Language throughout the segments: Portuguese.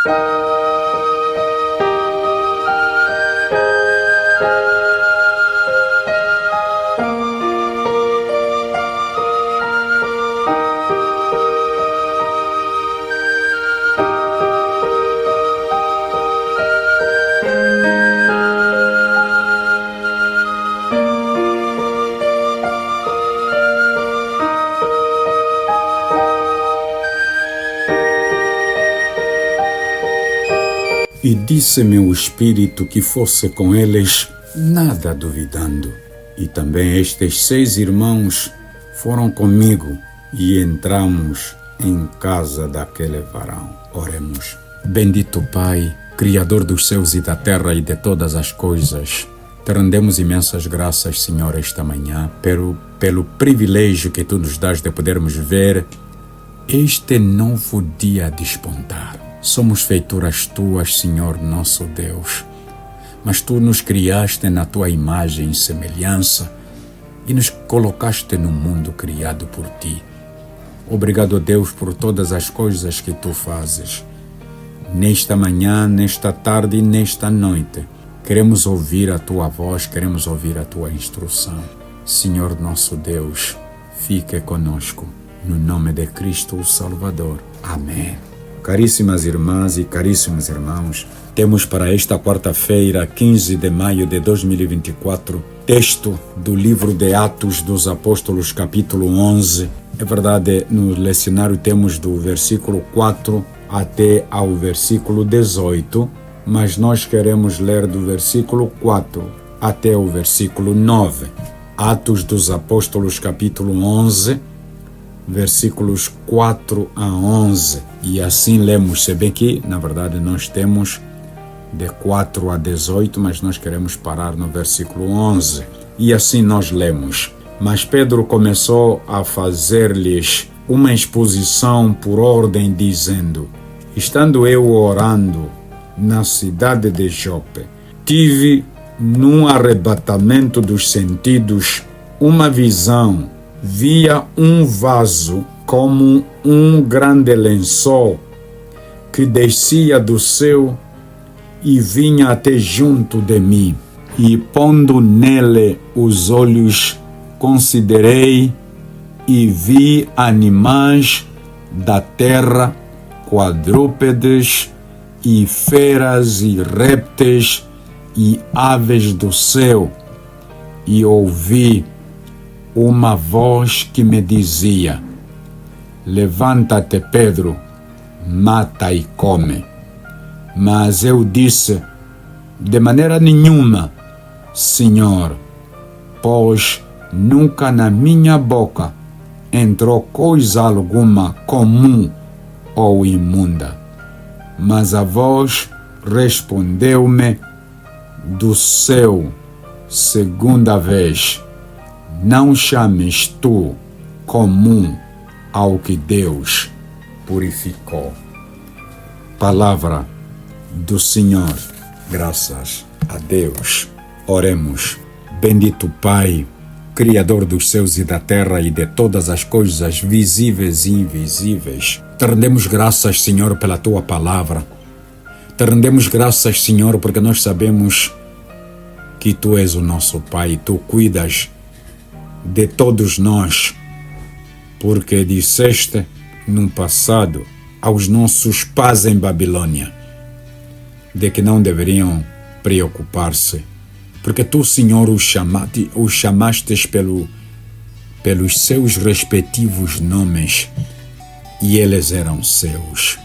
E disse-me o Espírito que fosse com eles, nada duvidando. E também estes 6 irmãos foram comigo, e entramos em casa daquele varão. Oremos. Bendito Pai, Criador dos céus e da terra e de todas as coisas, te rendemos imensas graças, Senhor, esta manhã, pelo privilégio que Tu nos dás de podermos ver este novo dia despontar. Somos feituras Tuas, Senhor, nosso Deus, mas Tu nos criaste na Tua imagem e semelhança e nos colocaste no mundo criado por Ti. Obrigado, Deus, por todas as coisas que Tu fazes. Nesta manhã, nesta tarde e nesta noite, queremos ouvir a Tua voz, queremos ouvir a Tua instrução. Senhor nosso Deus, fique conosco. No nome de Cristo, o Salvador. Amém. Caríssimas irmãs e caríssimos irmãos, temos para esta quarta-feira, 15 de maio de 2024, texto do livro de Atos dos Apóstolos, capítulo 11. É verdade, no lecionário temos do versículo 4 até ao versículo 18, mas nós queremos ler do versículo 4 até o versículo 9. Atos dos Apóstolos, capítulo 11, versículos 4 a 11. E assim lemos, se bem que, na verdade, nós temos de 4 a 18, mas nós queremos parar no versículo 11. E assim nós lemos. Mas Pedro começou a fazer-lhes uma exposição por ordem, dizendo: estando eu orando na cidade de Jope, tive, num arrebatamento dos sentidos, uma visão. Via um vaso como um grande lençol que descia do céu e vinha até junto de mim. E pondo nele os olhos, considerei e vi animais da terra, quadrúpedes e feras e répteis e aves do céu. E ouvi uma voz que me dizia: levanta-te, Pedro, mata e come. Mas eu disse: de maneira nenhuma, Senhor, pois nunca na minha boca entrou coisa alguma comum ou imunda. Mas a voz respondeu-me do céu, segunda vez: não chames tu comum ao que Deus purificou. Palavra do Senhor. Graças a Deus. Oremos. Bendito Pai, Criador dos céus e da terra e de todas as coisas visíveis e invisíveis, te rendemos graças, Senhor, pela Tua palavra. Te rendemos graças, Senhor, porque nós sabemos que Tu és o nosso Pai, Tu cuidas de todos nós, porque disseste no passado aos nossos pais em Babilônia de que não deveriam preocupar-se, porque Tu, Senhor, os chamastes pelos seus respectivos nomes e eles eram seus.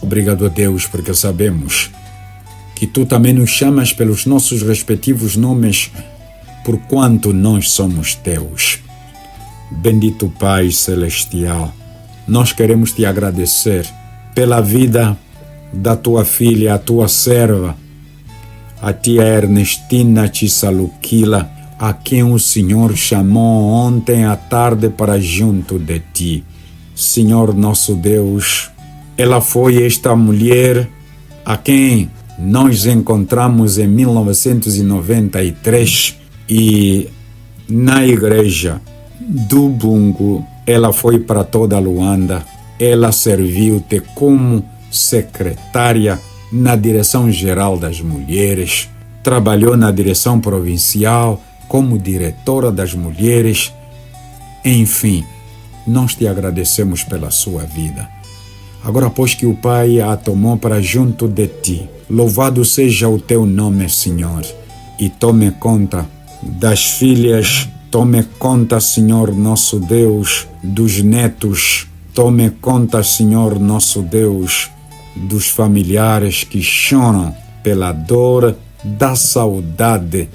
Obrigado a Deus, porque sabemos que Tu também nos chamas pelos nossos respectivos nomes, porquanto nós somos Teus. Bendito Pai Celestial, nós queremos Te agradecer pela vida da Tua filha, a Tua serva, a Tia Ernestina Tissaluquila, a quem o Senhor chamou ontem à tarde para junto de Ti. Senhor nosso Deus, ela foi esta mulher a quem nós encontramos em 1993 e na igreja do Bungo. Ela foi para toda Luanda, ela serviu-te como secretária na Direção-Geral das Mulheres, trabalhou na Direção Provincial como diretora das mulheres. Enfim, nós te agradecemos pela sua vida. Agora, pois que o Pai a tomou para junto de ti, louvado seja o teu nome, Senhor, e tome conta das filhas, tome conta, Senhor nosso Deus, dos netos, tome conta, Senhor nosso Deus, dos familiares que choram pela dor da saudade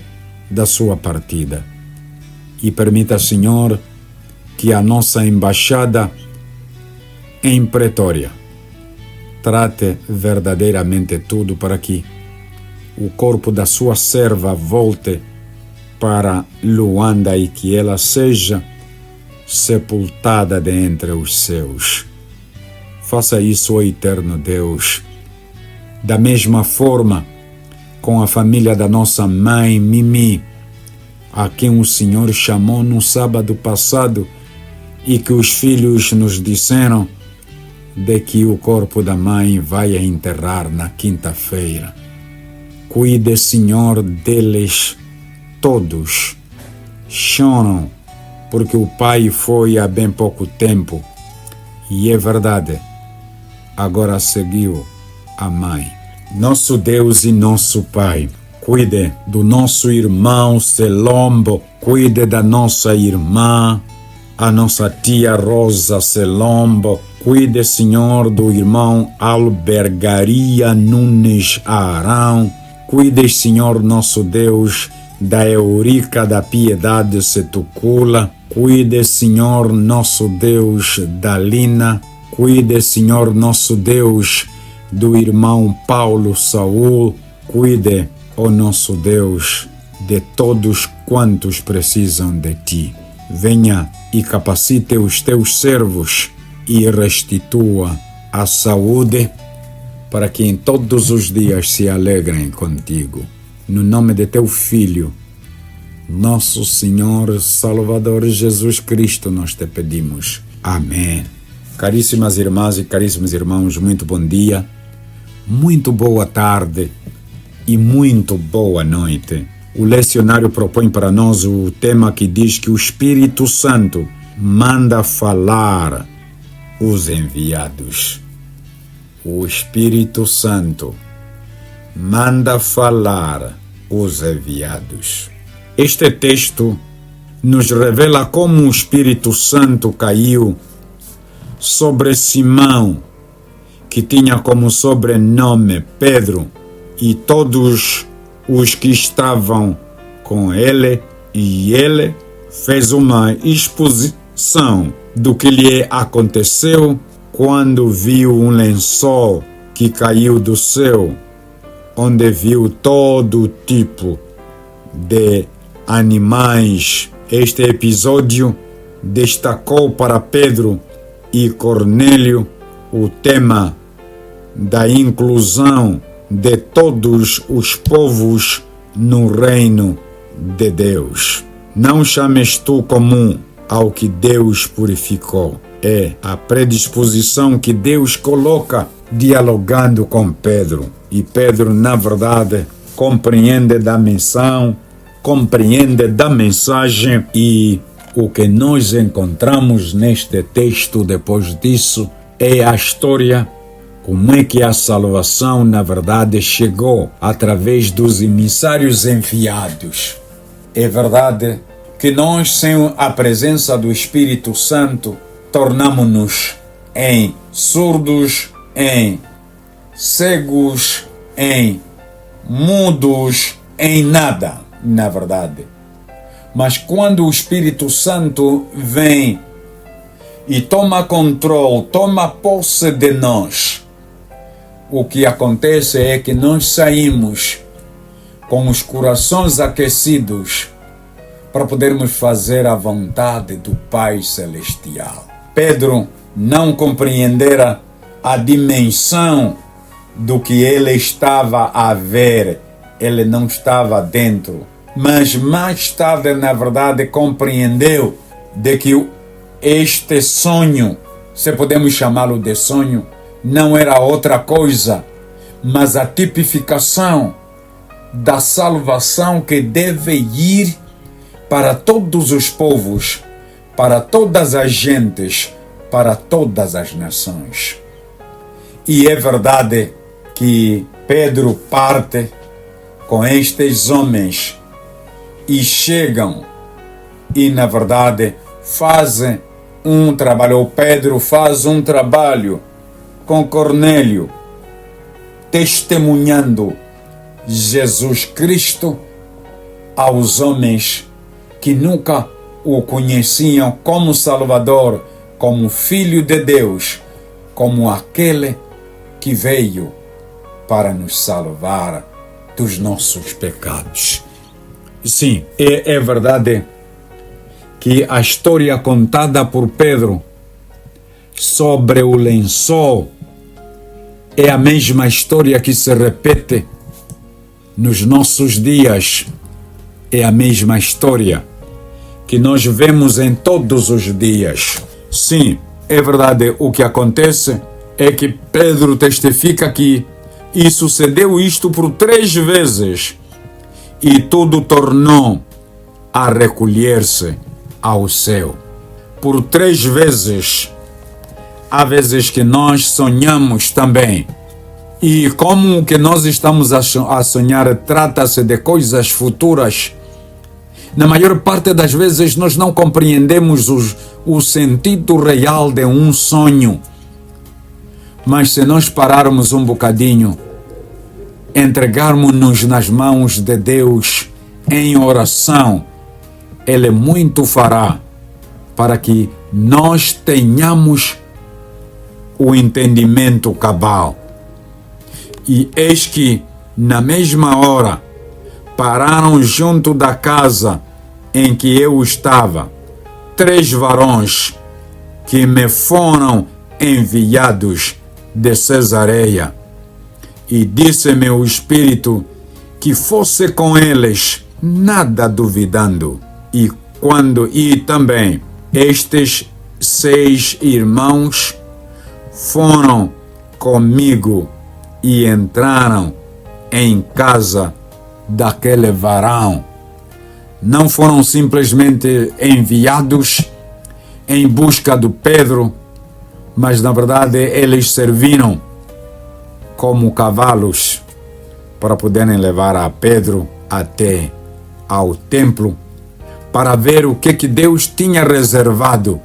da sua partida. E permita, Senhor, que a nossa embaixada em Pretória trate verdadeiramente tudo para que o corpo da sua serva volte para Luanda e que ela seja sepultada dentre os seus. Faça isso, ó eterno Deus. Da mesma forma, com a família da nossa mãe Mimi, a quem o Senhor chamou no sábado passado e que os filhos nos disseram de que o corpo da mãe vai a enterrar na quinta-feira. Cuide, Senhor, deles todos. Choram porque o pai foi há bem pouco tempo e é verdade, agora seguiu a mãe. Nosso Deus e nosso Pai, cuide do nosso irmão Selombo, cuide da nossa irmã, a nossa tia Rosa Selombo, cuide, Senhor, do irmão Albergaria Nunes Arão, cuide, Senhor, nosso Deus, da Eurica da Piedade Setucula, cuide, Senhor, nosso Deus, da Lina, cuide, Senhor, nosso Deus, do irmão Paulo Saul, cuide, ó nosso Deus, de todos quantos precisam de Ti. Venha e capacite os Teus servos e restitua a saúde para que em todos os dias se alegrem contigo. No nome de Teu Filho, nosso Senhor Salvador Jesus Cristo, nós te pedimos. Amém. Caríssimas irmãs e caríssimos irmãos, muito bom dia, muito boa tarde e muito boa noite. O lecionário propõe para nós o tema que diz que o Espírito Santo manda falar os enviados. O Espírito Santo manda falar os enviados. Este texto nos revela como o Espírito Santo caiu sobre Simão, que tinha como sobrenome Pedro, e todos os que estavam com ele, e ele fez uma exposição do que lhe aconteceu quando viu um lençol que caiu do céu, onde viu todo tipo de animais. Este episódio destacou para Pedro e Cornélio o tema da inclusão de todos os povos no reino de Deus. Não chames tu comum ao que Deus purificou. É a predisposição que Deus coloca dialogando com Pedro. E Pedro, na verdade, compreende da missão, compreende da mensagem, e o que nós encontramos neste texto depois disso é a história como é que a salvação, na verdade, chegou através dos emissários enviados. É verdade que nós, sem a presença do Espírito Santo, tornamos-nos em surdos, em cegos, em mudos, em nada, na verdade. Mas quando o Espírito Santo vem e toma controle, toma posse de nós, o que acontece é que nós saímos com os corações aquecidos para podermos fazer a vontade do Pai Celestial. Pedro não compreendera a dimensão do que ele estava a ver, ele não estava dentro, mas mais tarde, na verdade, compreendeu de que este sonho, se podemos chamá-lo de sonho, não era outra coisa, mas a tipificação da salvação que deve ir para todos os povos, para todas as gentes, para todas as nações. E é verdade que Pedro parte com estes homens e chegam e, na verdade, fazem um trabalho. O Pedro faz um trabalho com Cornélio, testemunhando Jesus Cristo aos homens que nunca o conheciam como Salvador, como Filho de Deus, como aquele que veio para nos salvar dos nossos pecados. Sim, é verdade que a história contada por Pedro sobre o lençol é a mesma história que se repete nos nossos dias. É a mesma história que nós vemos em todos os dias. Sim, é verdade. O que acontece é que Pedro testifica que sucedeu isto por 3 vezes e tudo tornou a recolher-se ao céu. Por 3 vezes. Há vezes que nós sonhamos também. E como o que nós estamos a sonhar trata-se de coisas futuras, na maior parte das vezes nós não compreendemos o sentido real de um sonho. Mas se nós pararmos um bocadinho, entregarmos-nos nas mãos de Deus em oração, Ele muito fará para que nós tenhamos o entendimento cabal. E eis que, na mesma hora, pararam junto da casa em que eu estava 3 varões que me foram enviados de Cesareia. E disse-me o Espírito que fosse com eles, nada duvidando. E também estes 6 irmãos foram comigo e entraram em casa daquele varão. Não foram simplesmente enviados em busca do Pedro, mas na verdade eles serviram como cavalos para poderem levar a Pedro até ao templo para ver o que Deus tinha reservado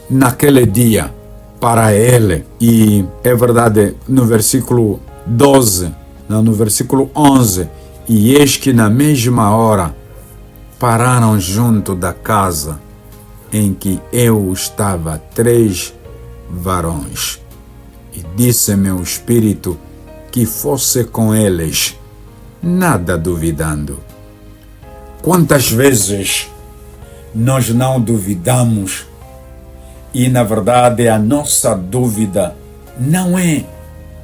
naquele dia para ele. E é verdade, no versículo 12, no versículo 11, e eis que na mesma hora pararam junto da casa em que eu estava 3 varões. E disse-me o Espírito que fosse com eles, nada duvidando. Quantas vezes nós não duvidamos e, na verdade, a nossa dúvida não é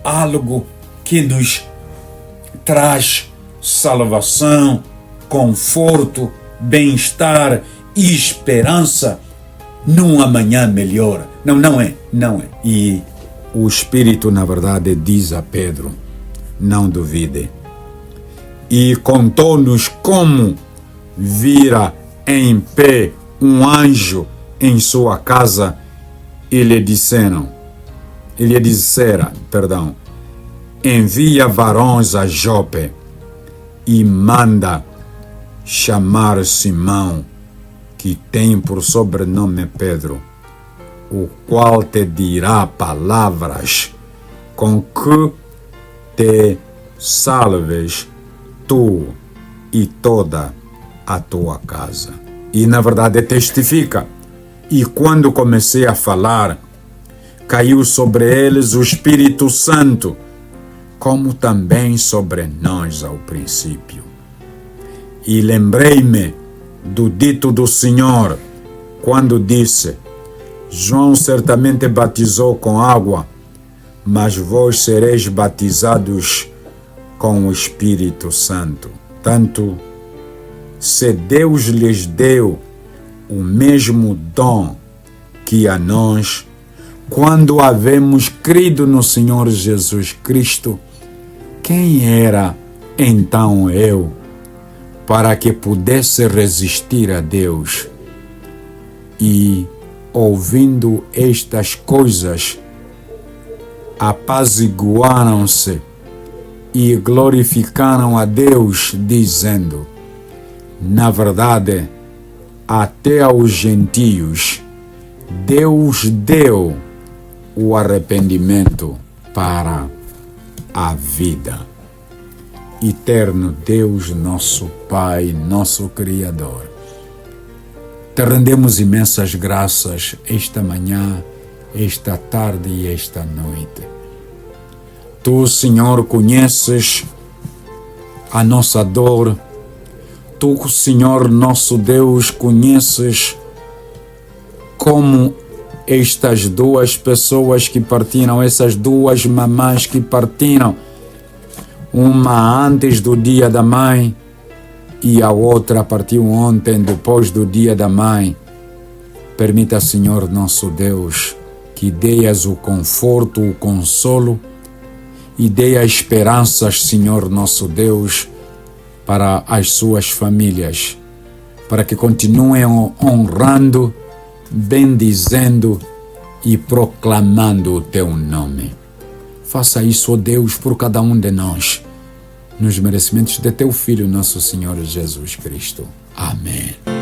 algo que nos traz salvação, conforto, bem-estar e esperança num amanhã melhor. Não é. E o Espírito, na verdade, diz a Pedro, não duvide. E contou-nos como vira em pé um anjo em sua casa e lhe dissera, envia varões a Jope e manda chamar Simão, que tem por sobrenome Pedro, o qual te dirá palavras com que te salves tu e toda a tua casa. E na verdade testifica. E quando comecei a falar, caiu sobre eles o Espírito Santo, como também sobre nós ao princípio. E lembrei-me do dito do Senhor, quando disse, João certamente batizou com água, mas vós sereis batizados com o Espírito Santo. Tanto, se Deus lhes deu o mesmo dom que a nós, quando havemos crido no Senhor Jesus Cristo, quem era então eu para que pudesse resistir a Deus? E, ouvindo estas coisas, apaziguaram-se e glorificaram a Deus, dizendo: na verdade, até aos gentios Deus deu o arrependimento para a vida. Eterno Deus, nosso Pai, nosso Criador, te rendemos imensas graças esta manhã, esta tarde e esta noite. Tu, Senhor, conheces a nossa dor. Tu, Senhor, nosso Deus, conheces como estas duas pessoas que partiram, essas duas mamães que partiram, uma antes do dia da mãe e a outra partiu ontem, depois do dia da mãe. Permita, Senhor, nosso Deus, que dês o conforto, o consolo e dê a esperanças, Senhor, nosso Deus, para as suas famílias, para que continuem honrando, bendizendo e proclamando o teu nome. Faça isso, ó Deus, por cada um de nós, nos merecimentos de teu Filho, nosso Senhor Jesus Cristo. Amém.